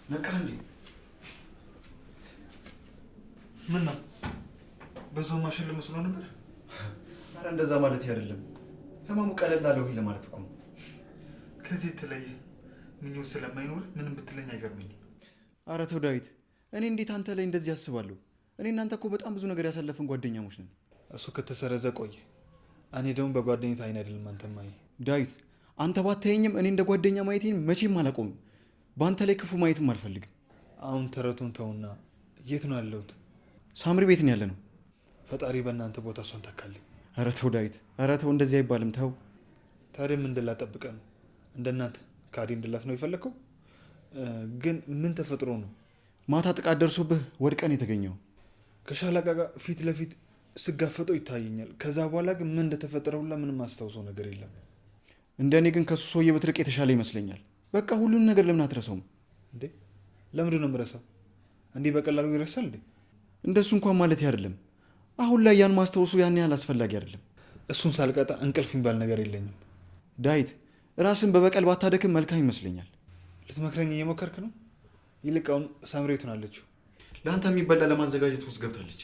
ነቃ እንዴ? ምን ነው በዛው ማሽል መስሎ ነበር? አረ እንደዛ ማለት አይደለም። ህመሙ ቀለል አለው ይሄ ለማለት እኮ ነው። ከዚህ የተለየ ምኞት ስለማይኖር ምንም ብትለኝ አይገርመኝም። አረ ተው ዳዊት፣ እኔ እንዴት አንተ ላይ እንደዚህ አስባለሁ? እኔ እናንተ እኮ በጣም ብዙ ነገር ያሳለፍን ጓደኛሞች ነን። እሱ ከተሰረዘ ቆየ። እኔ ደግሞ በጓደኝነት አይን አይደለም አንተ ማይ። ዳዊት፣ አንተ ባታየኝም እኔ እንደ ጓደኛ ማየቴን መቼም አላቆምም። በአንተ ላይ ክፉ ማየትም አልፈልግም። አሁን ተረቱን ተውና፣ የት ነው ያለሁት? ሳምሪ ቤት ነው ያለነው። ፈጣሪ በእናንተ ቦታ እሷን ተካልኝ። አረ ተው ዳዊት፣ አረ ተው፣ እንደዚህ አይባልም። ተው። ታዲያ ምን እንድላት ጠብቀህ ነው? እንደናንተ ካዲ እንድላት ነው የፈለግከው? ግን ምን ተፈጥሮ ነው? ማታ ጥቃት ደርሶብህ ወድቀን የተገኘው። ከሻለቃ ጋር ፊት ለፊት ስጋፈጠው ይታየኛል። ከዛ በኋላ ግን ምን እንደተፈጠረ ሁላ ምንም አስታውሰው ነገር የለም። እንደኔ ግን ከሱ ሰውዬ ብትርቅ የተሻለ ይመስለኛል። በቃ ሁሉን ነገር ለምን አትረሳውም እንዴ? ለምንድን ነው የምረሳው? እንዲህ በቀላሉ ይረሳል እንዴ? እንደሱ እንኳን ማለት አይደለም። አሁን ላይ ያን ማስታወሱ ያን ያህል አስፈላጊ አይደለም። እሱን ሳልቀጣ እንቅልፍ የሚባል ነገር የለኝም። ዳዊት፣ ራስን በበቀል ባታደክም መልካም ይመስለኛል። ልትመክረኝ እየሞከርክ ነው? ይልቅ አሁን ሳምሬ የት ናለችው? ለአንተ የሚበላ ለማዘጋጀት ውስጥ ገብታለች።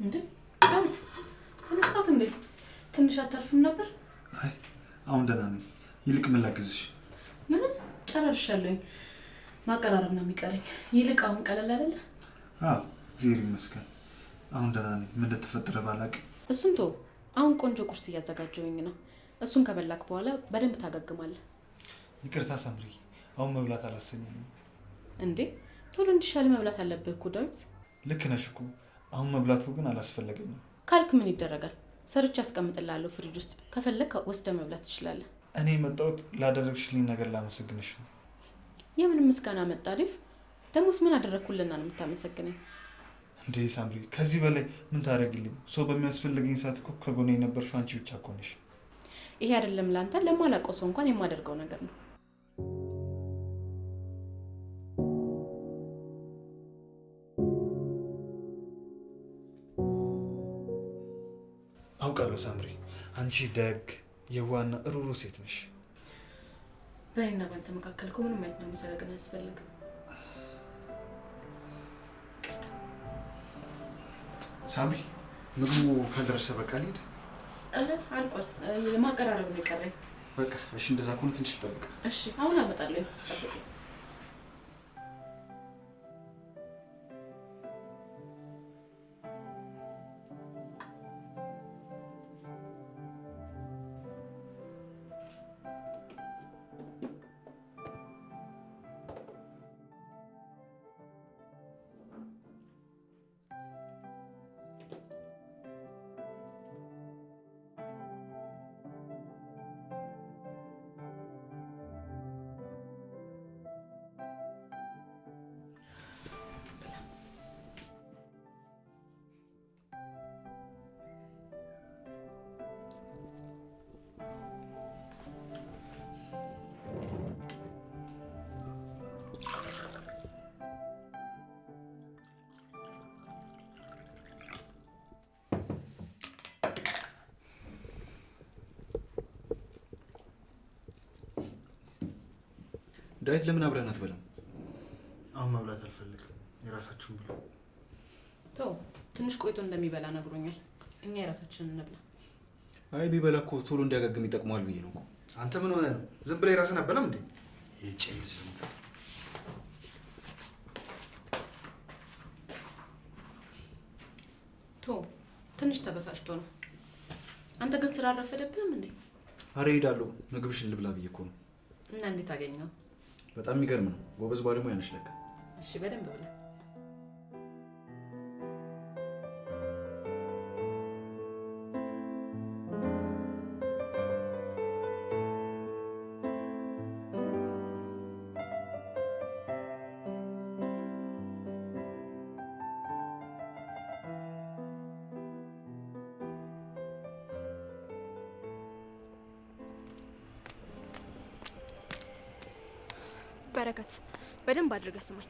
እንዴ ዳዊት፣ ተነሳት እንዴ? ትንሽ አታርፍም ነበር? አይ አሁን ደህና ነኝ። ይልቅ ምን ላግዝሽ? ምንም ጨራርሻለሁኝ። ማቀራረብ ነው የሚቀረኝ። ይልቅ አሁን ቀለል አይደለ? አዎ እግዚአብሔር ይመስገን አሁን ደህና ነኝ። ምን እንደተፈጠረ ባላውቅም እሱን ተው። አሁን ቆንጆ ቁርስ እያዘጋጀሁኝ ነው። እሱን ከበላክ በኋላ በደንብ ታገግማለህ። ይቅርታ ሳምሪ፣ አሁን መብላት አላሰኘኝም። እንዴ ቶሎ እንዲሻል መብላት አለብህ እኮ ዳዊት። ልክ ነሽ እኮ አሁን መብላቱ ግን አላስፈለገኝም። ካልክ ምን ይደረጋል? ሰርቼ አስቀምጥልሃለሁ ፍሪጅ ውስጥ። ከፈለክ ወስደህ መብላት ትችላለህ። እኔ የመጣሁት ላደረግሽልኝ ነገር ላመሰግንሽ ነው። የምን ምስጋና መጣ ዲፍ? ደሞስ ምን አደረግኩልና ነው የምታመሰግነኝ? እንዴ ሳምሪ፣ ከዚህ በላይ ምን ታደርግልኝ? ሰው በሚያስፈልገኝ ሰዓት እኮ ከጎኔ የነበርሽው አንቺ ብቻ እኮ ነሽ። ይሄ አይደለም ላንተ ለማላውቀው ሰው እንኳን የማደርገው ነገር ነው። አውቃለሁ ሳምሪ፣ አንቺ ደግ የዋና ሩሩ ሴት ነሽ። በእኔና ባንተ መካከል እኮ ምንም አይነት መመሰጋገን አያስፈልግም። ሳምሪ፣ ምግቡ ካልደረሰ በቃ ልሂድ። አረ አልቋል። ማቀራረብ ነው የቀረኝ። በቃ እሺ፣ እንደዛ ከሆነ ትንሽ ልጠብቅ። እሺ አሁን አመጣለሁ። ጠብቅ። ዳዊት፣ ለምን አብረን አትበላም? አሁን መብላት አልፈልግም። የራሳችሁን ብሉ። ተው፣ ትንሽ ቆይቶ እንደሚበላ ነግሮኛል። እኛ የራሳችንን እንብላ። አይ ቢበላ እኮ ቶሎ እንዲያገግም ይጠቅመዋል ብዬ ነው እኮ። አንተ ምን ሆነህ ነው? ዝም ብለህ ራስህን አበላም እንዴ? ይጭልስ ቶ ትንሽ ተበሳጭቶ ነው። አንተ ግን ስራ አረፈደብህም እንዴ? አረ እሄዳለሁ፣ ምግብሽን ልብላ ብዬ እኮ ነው። እና እንዴት አገኘው? በጣም የሚገርም ነው። ጎበዝ ባለሙያ ነሽ ለካ። እሺ በደንብ ብላ። በረከት በደንብ አድርገህ ስማኝ።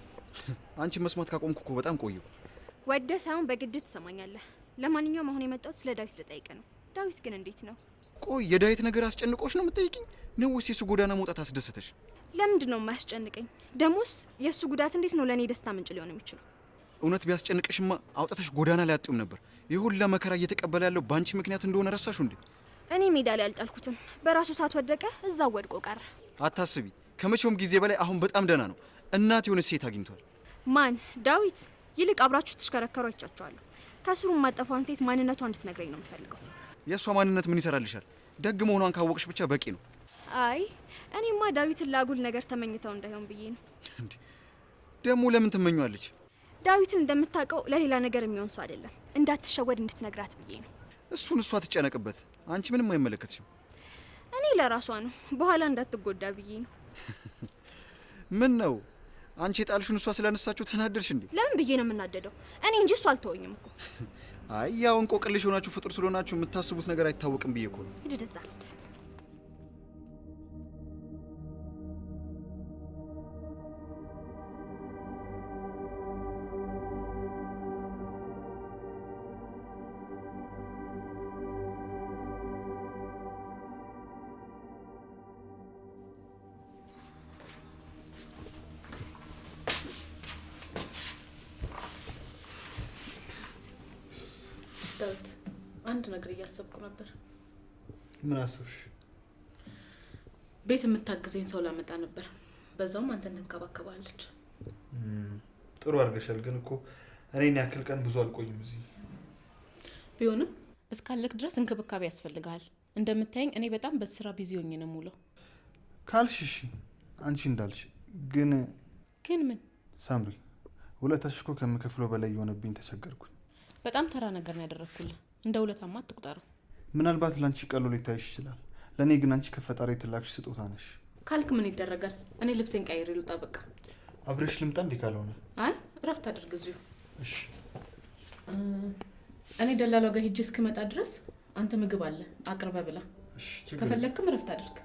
አንቺ መስማት ካቆምኩ እኮ በጣም ቆየሁ። ወደ ሳይሆን በግድ ትሰማኛለህ። ለማንኛውም አሁን የመጣሁት ስለ ዳዊት ልጠይቅ ነው። ዳዊት ግን እንዴት ነው? ቆይ የዳዊት ነገር አስጨንቆሽ ነው የምትጠይቂኝ? ነው ወይስ የሱ ጎዳና መውጣት አስደሰተሽ? ለምንድን ነው የማያስጨንቀኝ? ደሞስ የእሱ ጉዳት እንዴት ነው ለእኔ ደስታ ምንጭ ሊሆን የሚችለው? እውነት ቢያስጨንቅሽማ አውጥተሽ ጎዳና ላይ አጥቂውም ነበር። የሁላ መከራ እየተቀበለ ያለው ባንቺ ምክንያት እንደሆነ ረሳሹ እንዴ? እኔ ሜዳ ላይ አልጣልኩትም። በራሱ ሳት ወደቀ፣ እዛው ወድቆ ቀረ። አታስቢ፣ ከመቼውም ጊዜ በላይ አሁን በጣም ደህና ነው። እናት የሆነ ሴት አግኝቷል። ማን? ዳዊት? ይልቅ አብራችሁ ትሽከረከሩ አይቻችኋለሁ። ከስሩ የማጠፋውን ሴት ማንነቷ እንድትነግረኝ ነው የምፈልገው። የእሷ ማንነት ምን ይሰራልሻል? ደግ መሆኗን ካወቅሽ ብቻ በቂ ነው። አይ እኔማ ዳዊትን ላጉል ነገር ተመኝተው እንዳይሆን ብዬ ነው። እንዴ ደግሞ ለምን ትመኘዋለች? ዳዊትን እንደምታውቀው ለሌላ ነገር የሚሆን ሰው አይደለም። እንዳትሸወድ እንድትነግራት ብዬ ነው። እሱን እሷ ትጨነቅበት፣ አንቺ ምንም አይመለከትሽም። እኔ ለራሷ ነው፣ በኋላ እንዳትጎዳ ብዬ ነው። ምን ነው አንቺ የጣልሽን እሷ ስላነሳችሁ ተናደርሽ እንዴ? ለምን ብዬ ነው የምናደደው? እኔ እንጂ እሱ አልተወኝም እኮ። አይ ያው እንቆቅልሽ የሆናችሁ ፍጡር ስለሆናችሁ የምታስቡት ነገር አይታወቅም ብዬ እኮ ነው። ይደዛለት ዳዊት አንድ ነገር እያሰብኩ ነበር። ምን አሰብሽ? ቤት የምታግዘኝ ሰው ላመጣ ነበር። በዛውም አንተን ተንከባከባለች። ጥሩ አድርገሻል። ግን እኮ እኔን ያክል ቀን ብዙ አልቆይም እዚህ። ቢሆንም እስካለክ ድረስ እንክብካቤ ያስፈልጋል። እንደምታየኝ እኔ በጣም በስራ ቢዚ ሆኜ ነው የምውለው። ካልሽ እሺ፣ አንቺ እንዳልሽ። ግን ምን ሳምሪ፣ ውለታሽ እኮ ከምከፍለው በላይ የሆነብኝ ተቸገርኩኝ። በጣም ተራ ነገር ነው ያደረኩልህ። እንደ ውለታማ አትቁጠረው። ምናልባት ላንቺ ቀሎ ሊታይሽ ይችላል። ለኔ ግን አንቺ ከፈጣሪ የተላክሽ ስጦታ ነሽ። ካልክ ምን ይደረጋል? እኔ ልብሴን ቀይሬ ልውጣ በቃ። አብረሽ ልምጣ እንዴ? ካልሆነ አይ እረፍት አድርግ እዚሁ። እሺ። እኔ ደላላው ጋር ሂጅ እስክመጣ ድረስ አንተ ምግብ አለ አቅርበ ብላ። እሺ። ከፈለክም እረፍት አድርግ።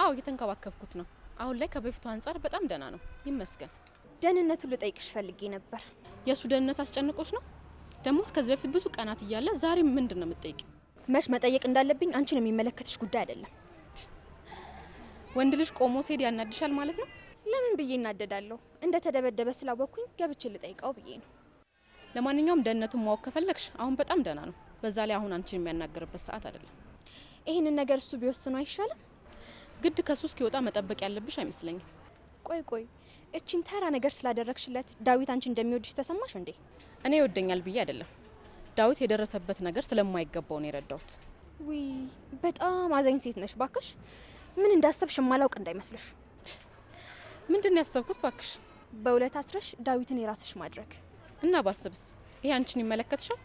አዎ እየተንከባከብኩት ነው። አሁን ላይ ከበፊቱ አንጻር በጣም ደህና ነው ይመስገን። ደህንነቱን ልጠይቅሽ ፈልጌ ነበር። የሱ ደህንነት አስጨንቆሽ ነው? ደሞስ ከዚህ በፊት ብዙ ቀናት እያለ ዛሬ ምንድነው የምትጠይቂው? መች መጠየቅ እንዳለብኝ አንቺን የሚመለከትሽ ጉዳይ አይደለም። ወንድ ልጅ ቆሞ ሲሄድ ያናድሻል ማለት ነው? ለምን ብዬ እናደዳለሁ? እንደተደበደበ ስላወቅኩኝ ገብቼ ልጠይቀው ብዬ ነው። ለማንኛውም ደህንነቱን ማወቅ ከፈለግሽ አሁን በጣም ደህና ነው። በዛ ላይ አሁን አንቺን የሚያናገርበት ሰዓት አይደለም። ይህንን ነገር እሱ ቢወስኑ አይሻልም? ግድ ከሱ እስኪወጣ መጠበቅ ያለብሽ አይመስለኝም። ቆይ እቺን ተራ ነገር ስላደረግሽለት ዳዊት አንቺ እንደሚወድሽ ተሰማሽ እንዴ? እኔ ይወደኛል ብዬ አይደለም። ዳዊት የደረሰበት ነገር ስለማይገባው ነው የረዳሁት። ውይ በጣም አዛኝ ሴት ነሽ ባክሽ። ምን እንዳሰብሽ ማላውቅ እንዳይመስልሽ። ምንድን ነው ያሰብኩት ባክሽ? በውለት አስረሽ ዳዊትን የራስሽ ማድረግ እና ባስብስ ይሄ አንቺን ይመለከትሻል?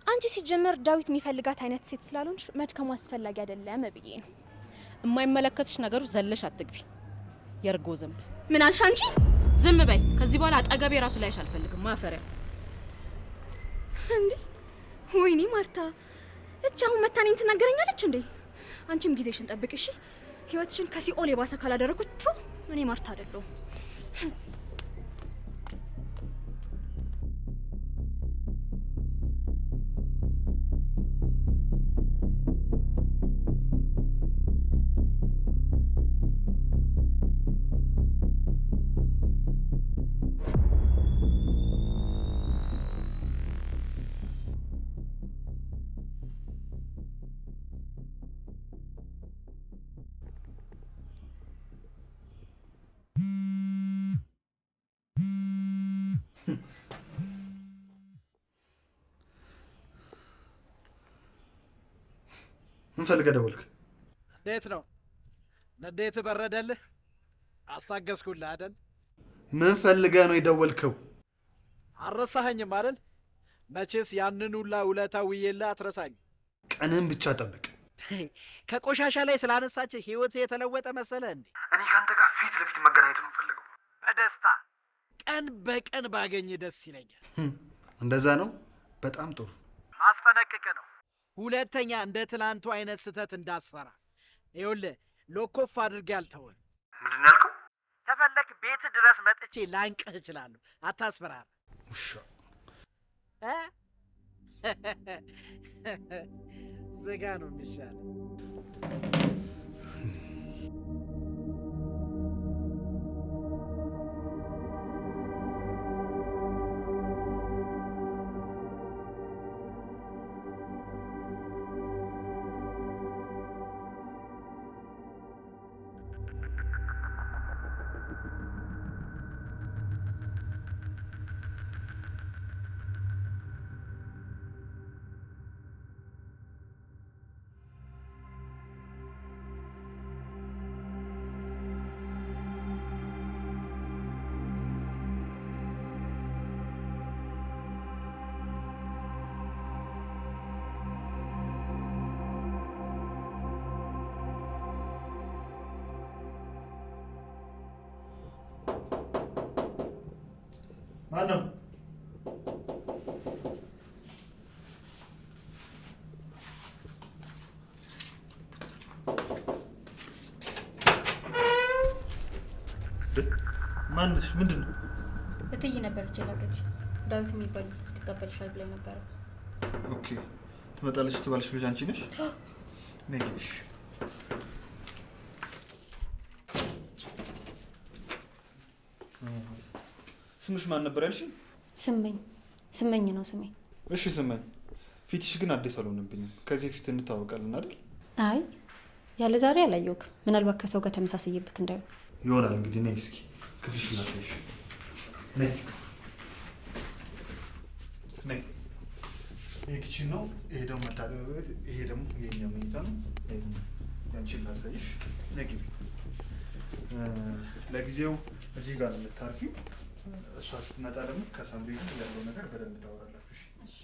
አንቺ ሲጀመር ዳዊት የሚፈልጋት አይነት ሴት ስላልሆንሽ መድከሙ አስፈላጊ አይደለም ብዬ ነው። የማይመለከትሽ ነገሮች ዘለሽ አትግቢ። የርጎ ዝንብ። ምን አልሽ አንቺ? ዝም በይ። ከዚህ በኋላ አጠገቤ ራሱ ላይሽ አልፈልግም። ማፈሪያ እንዴ! ወይኔ ማርታ፣ እቺ አሁን መታኔን ትናገረኛለች እንዴ? አንቺም ጊዜሽን ጠብቂ እሺ። ህይወትሽን ከሲኦል የባሰ ካላደረኩት እኔ ማርታ አይደለሁም። ምን ፈልገህ ደወልክ? እንዴት ነው? ንዴት በረደልህ? አስታገስኩልህ አይደል? ምን ፈልገህ ነው የደወልከው? አረሳኸኝም አይደል? መቼስ ያንን ሁላ ውለታ ውዬልህ አትረሳኝ። ቀንህን ብቻ ጠብቅ። ከቆሻሻ ላይ ስላነሳች ህይወት የተለወጠ መሰለ እንዴ? እኔ ከአንተ ጋር ፊት ለፊት መገናኘት ነው የምፈልገው። በደስታ ቀን በቀን ባገኝ ደስ ይለኛል። እንደዛ ነው? በጣም ጥሩ። ማስጠነቅቅ ነው። ሁለተኛ እንደ ትላንቱ አይነት ስህተት እንዳትሰራ። ይኸውልህ ሎኮፍ አድርጌ አልተውህም። ምንድን ነው ያልከው? ከፈለክ ቤት ድረስ መጥቼ ላንቅህ እችላለሁ። አታስፈራራ። ውሻ ዝጋ ነው የሚሻለው። ማን ነው? ማንሽ? ምንድን ነው? እትዬ ነበረች የላከች። ዳዊት የሚባል ልጅ ትቀበልሻል ብላኝ ነበረ። ኦኬ፣ ትመጣለች የተባለች ልጅ አንቺ ነሽ? ነግሽ ስምሽ ማን ነበር ያልሽኝ? ስመኝ ነው ስሜ። እሺ ስመኝ፣ ፊትሽ ግን አዲስ አልሆነብኝም። ከዚህ ፊት እንታወቃለን አይደል? አይ ያለ ዛሬ አላየሁም። ምናልባት ከሰው ጋር ተመሳሳይብክ እንዳይሆን ይሆናል። እንግዲህ ነይ እስኪ ክፍልሽ ላሳይሽ። ነይ ነይ። ይሄ ኪችን ነው፣ ይሄ ደግሞ መታጠቢያ ቤት፣ ይሄ ደግሞ የኛ መኝታ ነው። ያንቺን ላሳይሽ። ነይ ግቢ። ለጊዜው እዚህ ጋር ነው የምታርፊው። እሷ ስትመጣ ደግሞ ከሳምሪ ጋር ያለው ነገር በደንብ ታወራላችሁ። እሺ?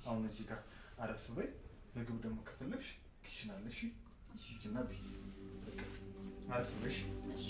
አሁን እዚህ ጋር አረፍ በይ። ምግብ ደግሞ ከፈለግሽ ኪችን አለ። እሺ? ኪችንና ብይ። አረፍ በይ። እሺ?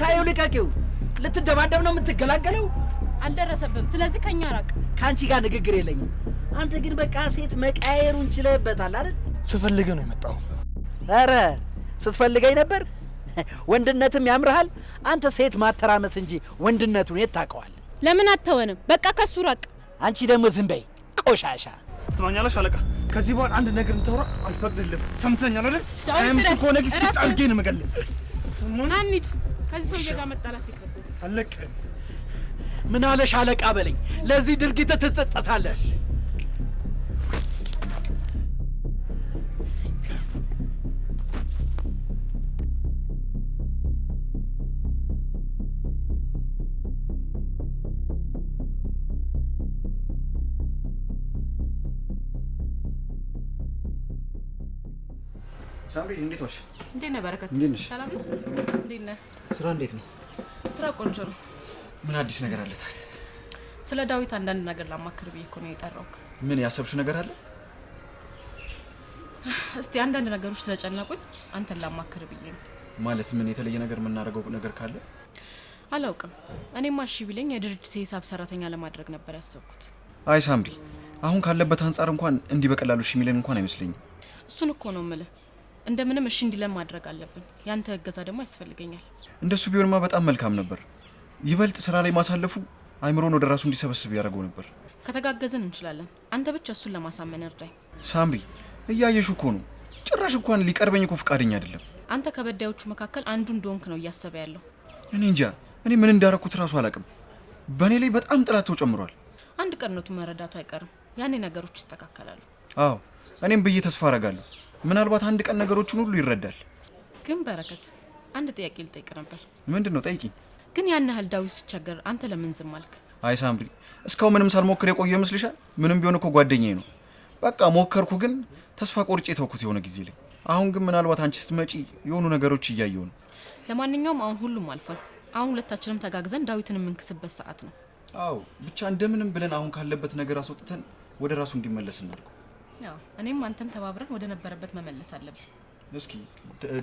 ታየው ልቀቂው። ልትደባደብ ነው የምትገላገለው። አልደረሰብም። ስለዚህ ከኛ ራቅ። ከአንቺ ጋር ንግግር የለኝም። አንተ ግን በቃ ሴት መቃየሩን ችለህበታል አይደል? ስፈልግህ ነው የመጣው። ኧረ ስትፈልገኝ ነበር። ወንድነትም ያምርሃል። አንተ ሴት ማተራመስ እንጂ ወንድነቱን የት ታውቀዋለህ? ለምን አተወንም? በቃ ከሱ ራቅ። አንቺ ደግሞ ዝም በይ ቆሻሻ። ትሰማኛለሽ አለቃ? ከዚህ በኋላ አንድ ነገር እንታወራ አልፈቅድልም። ሰምተኛል አይደል? ከሆነ ጊዜ ጣልጌ ነው የምገልህ። አንሂድ። ከዚህ ሰውዬ ጋር መጣላት ይከብዳል። አለቅህም። ምን አለሽ አለቃ በለኝ። ለዚህ ድርጊት ትጸጸታለህ። ሳምሪ እንዴት ዋልሽ? እንዴት ነህ በረከት? እንዴት ነሽ? ሰላም ነው? እንዴት ነህ? ስራ እንዴት ነው? ስራ ቆንጆ ነው። ምን አዲስ ነገር አለ ታዲያ? ስለ ዳዊት አንዳንድ ነገር ላማክር ብዬ እኮ ነው የጠራሁት። ምን ያሰብሽው ነገር አለ? እስቲ አንዳንድ ነገሮች ስለጨነቁኝ አንተን ላማክር ብዬ ነው። ማለት ምን የተለየ ነገር የምናደርገው ነገር ካለ? አላውቅም። እኔማ እሺ ቢለኝ የድርጅት የሂሳብ ሰራተኛ ለማድረግ ነበር ያሰብኩት። አይ ሳምሪ፣ አሁን ካለበት አንጻር እንኳን እንዲህ በቀላሉ እሺ የሚለን እንኳን አይመስለኝም። እሱን እኮ ነው የምልህ። እንደምንም እሺ እንዲለን ማድረግ አለብን። ያንተ እገዛ ደግሞ ያስፈልገኛል። እንደሱ ቢሆንማ በጣም መልካም ነበር። ይበልጥ ስራ ላይ ማሳለፉ አይምሮን ወደ ራሱ እንዲሰበስብ ያደርገው ነበር። ከተጋገዝን እንችላለን። አንተ ብቻ እሱን ለማሳመን እርዳኝ። ሳምሪ፣ እያየሽ እኮ ነው። ጭራሽ እንኳን ሊቀርበኝ እኮ ፈቃደኛ አይደለም። አንተ ከበዳዮቹ መካከል አንዱ እንደሆንክ ነው እያሰበ ያለው። እኔ እንጃ። እኔ ምን እንዳረኩት ራሱ አላውቅም። በእኔ ላይ በጣም ጥላቸው ጨምሯል። አንድ ቀንነቱ መረዳቱ አይቀርም። ያኔ ነገሮች ይስተካከላሉ። አዎ፣ እኔም ብዬ ተስፋ አረጋለሁ። ምናልባት አንድ ቀን ነገሮችን ሁሉ ይረዳል። ግን በረከት፣ አንድ ጥያቄ ልጠይቅ ነበር። ምንድን ነው? ጠይቂኝ። ግን ያን ያህል ዳዊት ሲቸገር አንተ ለምን ዝም አልክ? አይ ሳምሪ፣ እስካሁን ምንም ሳልሞክር የቆየ ይመስልሻል? ምንም ቢሆን እኮ ጓደኛዬ ነው። በቃ ሞከርኩ፣ ግን ተስፋ ቆርጬ ተውኩት የሆነ ጊዜ ላይ። አሁን ግን ምናልባት አንቺ ስትመጪ የሆኑ ነገሮች እያየሁ ነው። ለማንኛውም አሁን ሁሉም አልፏል። አሁን ሁለታችንም ተጋግዘን ዳዊትን የምንክስበት ሰዓት ነው። አዎ፣ ብቻ እንደምንም ብለን አሁን ካለበት ነገር አስወጥተን ወደ ራሱ እንዲመለስ እናድርገው። ያው እኔም አንተም ተባብረን ወደ ነበረበት መመለስ አለብን። እስኪ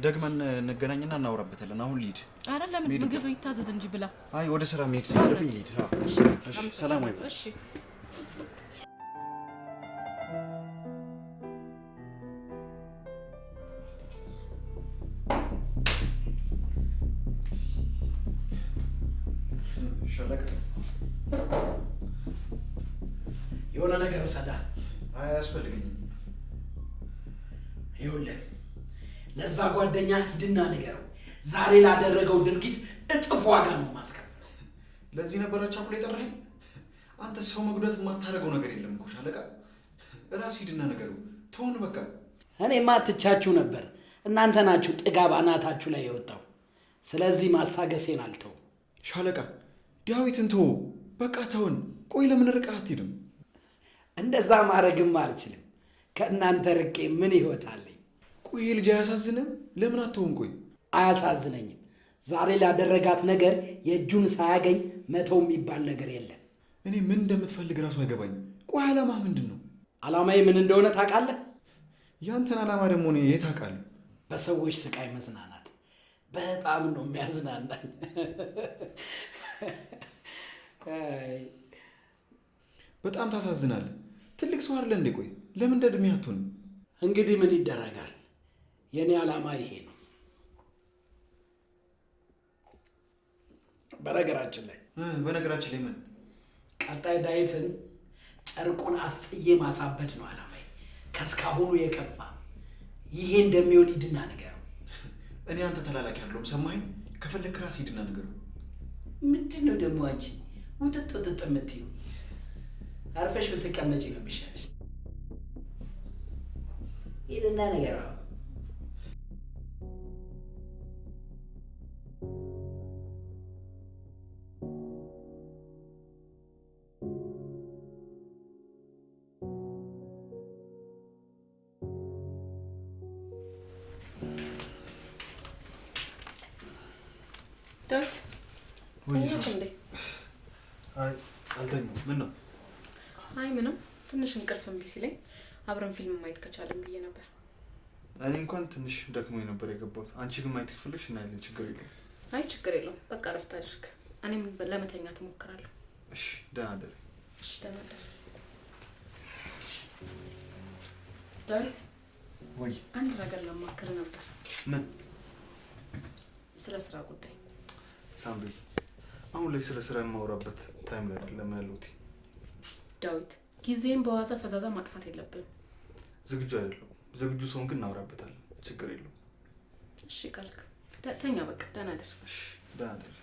ደግመን እንገናኝና እናወራበታለን። አሁን ልሂድ። አረ ለምን? ምግብ ይታዘዝ እንጂ ብላ። አይ ወደ ስራ መሄድ ስላለብኝ ልሂድ። እሺ፣ ሰላም ወይ። እሺ የሆነ ነገር ውሰዳ። አይ አያስፈልገኝም። ይኸውልህ ለዛ ጓደኛ ሂድና ንገረው ዛሬ ላደረገው ድርጊት እጥፍ ዋጋ ነው ማስከፈል። ለዚህ ነበር አቻኩላ የጠራኸኝ? አንተ ሰው መጉዳት የማታደርገው ነገር የለም እኮ ሻለቃ። ራስ ሂድና ንገረው። ተውን በቃ። እኔማ ትቻችሁ ነበር። እናንተ ናችሁ ጥጋብ አናታችሁ ላይ የወጣው። ስለዚህ ማስታገሴን አልተው። ሻለቃ ዳዊትን ተወው በቃ ተውን። ቆይ ለምን ርቀህ አትሄድም? እንደዛ ማድረግም አልችልም። ከእናንተ ርቄ ምን ህይወት አለኝ? ቆይ ልጅ አያሳዝንም? ለምን አትሆን? ቆይ አያሳዝነኝም። ዛሬ ላደረጋት ነገር የእጁን ሳያገኝ መተው የሚባል ነገር የለም። እኔ ምን እንደምትፈልግ ራሱ አይገባኝም። ቆይ ዓላማህ ምንድን ነው? ዓላማዬ ምን እንደሆነ ታውቃለህ? ያንተን ዓላማ ደግሞ እኔ የት አውቃለሁ? በሰዎች ስቃይ መዝናናት በጣም ነው የሚያዝናናኝ። በጣም ታሳዝናለህ። ትልቅ ሰው አይደለ እንዴ? ቆይ ለምን እንደ ዕድሜህ አትሆንም? እንግዲህ ምን ይደረጋል? የኔ ዓላማ ይሄ ነው። በነገራችን ላይ ምን? ቀጣይ ዳዊትን ጨርቁን አስጥዬ ማሳበድ ነው ዓላማዬ። ከስካሁኑ የከፋ ይሄ እንደሚሆን ሂድና ንገረው። እኔ አንተ ተላላኪ አይደለሁም። ሰማኸኝ? ከፈለክ ራስህ ሂድና ንገረው። ምንድን ነው ደግሞ አንቺ ውጥጥ ውጥጥ የምትይው? አርፈሽ ብትቀመጪ ነው የሚሻልሽ። ሂድና ንገረው። ዳዊት ተኛሽ እንዴ? አይ አልተኛም። ምን ነው? አይ ምንም፣ ትንሽ እንቅልፍ እምቢ ሲለኝ አብረን ፊልም ማየት ከቻለን ብዬ ነበር። እኔ እንኳን ትንሽ ደክሞኝ ነበር የገባሁት። አንቺ ግን ማየት ከፈለግሽ እናያለን፣ ችግር የለም። አይ ችግር የለውም በቃ ረፍት አድርግ። እኔም ለመተኛት እሞክራለሁ። እሺ ደህና ደሪ። እሺ ደህና ደሪ። ዳዊት ወይ አንድ ነገር ለማከር ነበር። ምን? ስለ ስራ ጉዳይ። ሳምሪ አሁን ላይ ስለ ስራ የማወራበት ታይም ላይ አይደለም ያለሁት። ዳዊት ጊዜን በዋዛ ፈዛዛ ማጥፋት የለብንም። ዝግጁ አይደለሁም። ዝግጁ ሰውን ግን እናወራበታለን። ችግር የለውም። እሺ ካልክ ተኛ በቃ ደህና ደር። እሺ ደህና ደሪ።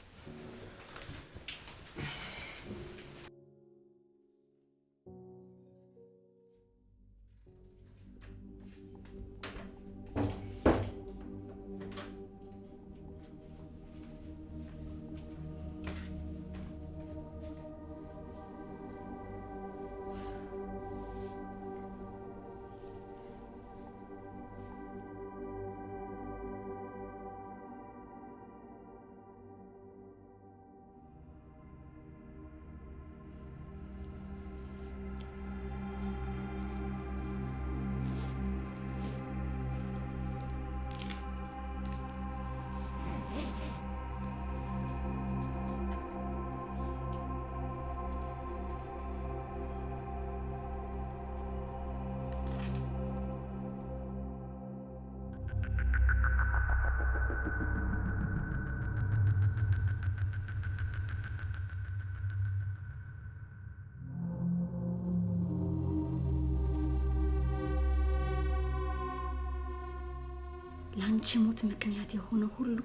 ላንቺ ሞት ምክንያት የሆነ ሁሉ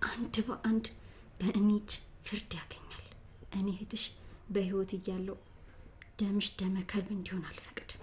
አንድ በአንድ በእኔ እጅ ፍርድ ያገኛል። እኔ እህትሽ በህይወት እያለሁ ደምሽ ደመ ከልብ እንዲሆን አልፈቅድም።